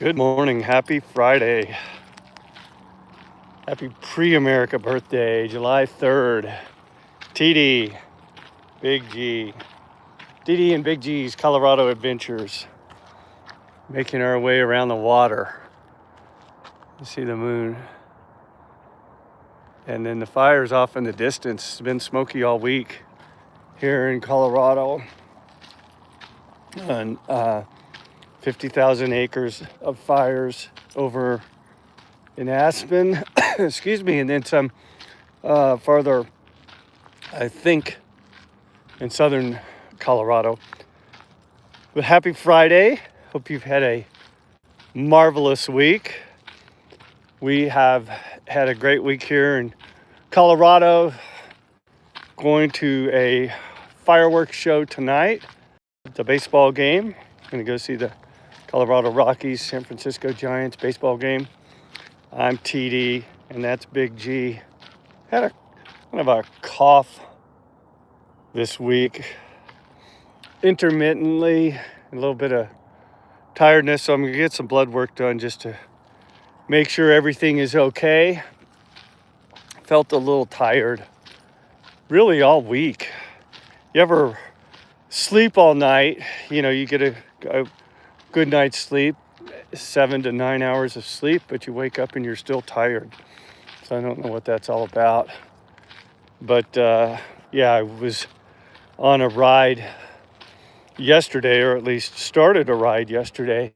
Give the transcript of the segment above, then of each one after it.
Good morning. Happy Friday. Happy pre-America birthday, July 3rd. TD, Big G. TD and Big G's Colorado Adventures. Making our way around the water. You see the moon. And then the fire's off in the distance. It's been smoky all week here in Colorado. And 50,000 acres of fires over in Aspen, excuse me, and then some farther, I think, in southern Colorado. But happy Friday. Hope you've had a marvelous week. We have had a great week here in Colorado. Going to a fireworks show tonight. The baseball game. Going to go see the Colorado Rockies, San Francisco Giants baseball game. I'm TD, and that's Big G. Had a kind of a cough this week, intermittently, a little bit of tiredness, so I'm gonna get some blood work done just to make sure everything is okay. Felt a little tired, really all week. You ever sleep all night? You know, you get a good night's sleep, 7 to 9 hours of sleep, but you wake up and you're still tired. So I don't know what that's all about. But yeah, I was on a ride yesterday, or at least started a ride yesterday,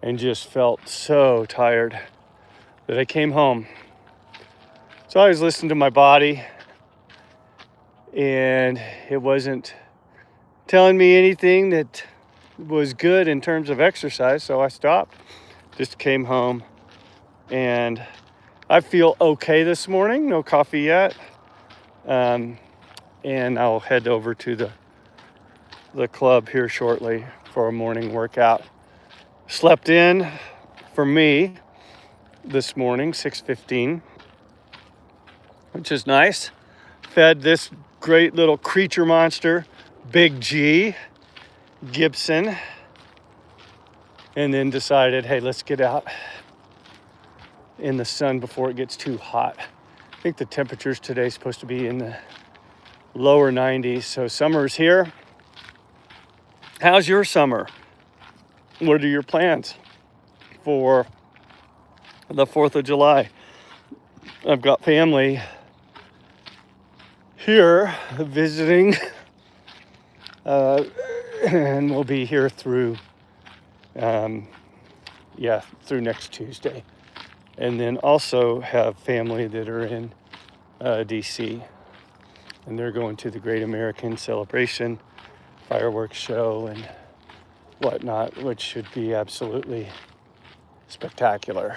and just felt so tired that I came home. So I was listening to my body, and it wasn't telling me anything that was good in terms of exercise, so I stopped. Just came home, and I feel okay this morning. No coffee yet, and I'll head over to the club here shortly for a morning workout. Slept in for me this morning, 6:15, which is nice. Fed this great little creature monster, Big G, Gibson, and then decided, hey, let's get out in the sun before it gets too hot. I think the temperatures today is supposed to be in the lower 90s, so summer's here. How's your summer? What are your plans for the 4th of July? I've got family here visiting, and we'll be here through next Tuesday. And then also have family that are in DC, and they're going to the Great American Celebration fireworks show and whatnot, which should be absolutely spectacular.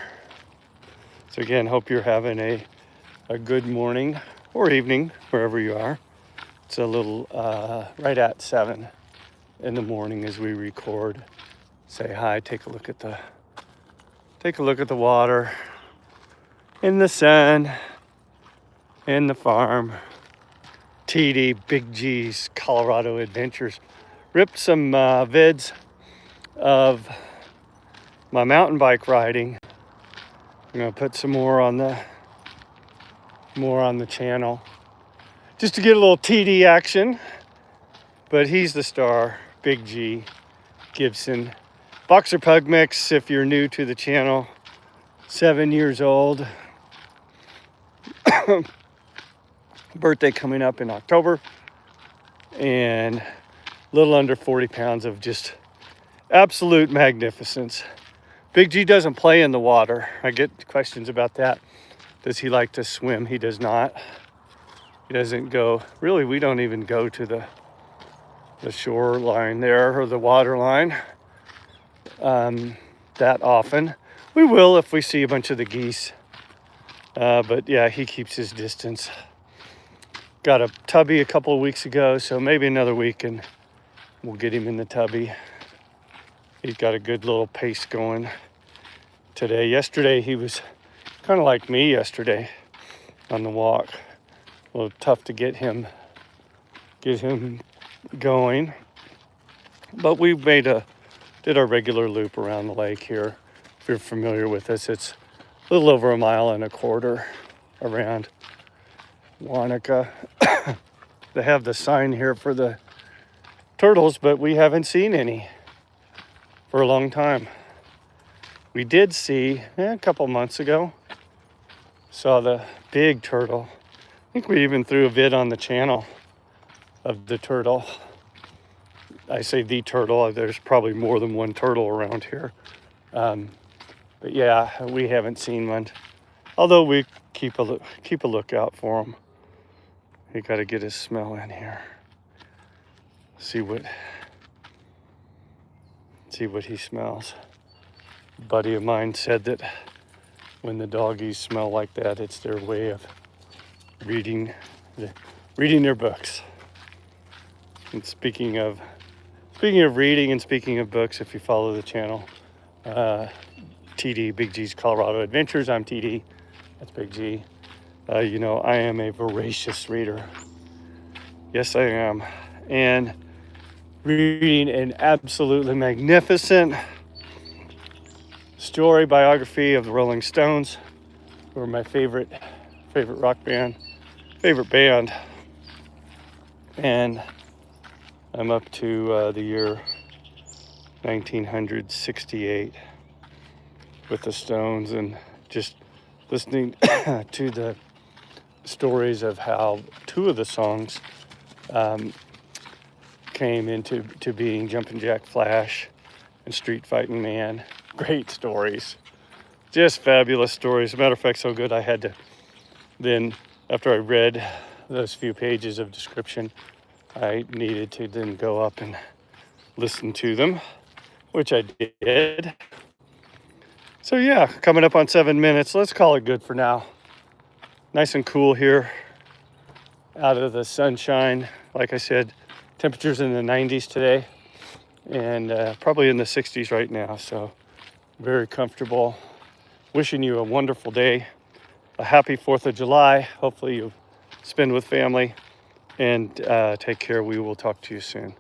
So again, hope you're having a good morning or evening wherever you are. It's a little right at 7 in the morning as we record. Say hi, take a look at the water, in the sun, in the farm. TD, Big G's Colorado Adventures. Ripped some vids of my mountain bike riding. I'm gonna put some more on the channel, just to get a little TD action. But he's the star, Big G, Gibson. Boxer Pug Mix, if you're new to the channel, 7 years old. Birthday coming up in October, and a little under 40 pounds of just absolute magnificence. Big G doesn't play in the water. I get questions about that. Does he like to swim? He does not. He doesn't go, really, we don't even go to the shoreline there, or the water line, that often. We will if we see a bunch of the geese. But yeah, he keeps his distance. Got a tubby a couple of weeks ago, so maybe another week and we'll get him in the tubby. He's got a good little pace going today. Yesterday, he was kind of like me yesterday on the walk. A little tough to get him going. But we did our regular loop around the lake here you're familiar with this, it's a little over 1.25 miles around Wanaka. They have the sign here for the turtles, but we haven't seen any for a long time. We did see a couple months ago, saw the big turtle. I think we even threw a vid on the channel of the turtle. I say the turtle, there's probably more than one turtle around here. But yeah, we haven't seen one. Although we keep a lookout for them. He got to get his smell in here. See what he smells. A buddy of mine said that when the doggies smell like that, it's their way of reading their books. And speaking of reading and speaking of books, if you follow the channel, TD, Big G's Colorado Adventures, I'm TD, that's Big G. You know, I am a voracious reader. Yes, I am. And reading an absolutely magnificent story biography of the Rolling Stones, who are my favorite rock band, favorite band. And I'm up to the year 1968 with the Stones, and just listening to the stories of how two of the songs came into being, Jumpin' Jack Flash and Street Fighting Man. Great stories, just fabulous stories. As a matter of fact, so good I had to then, after I read those few pages of description, I needed to then go up and listen to them, which I did. So yeah, coming up on 7 minutes. Let's call it good for now. Nice and cool here out of the sunshine. Like I said, temperatures in the 90s today, and probably in the 60s right now. So very comfortable. Wishing you a wonderful day, a happy 4th of July. Hopefully you spend with family, and take care. We will talk to you soon.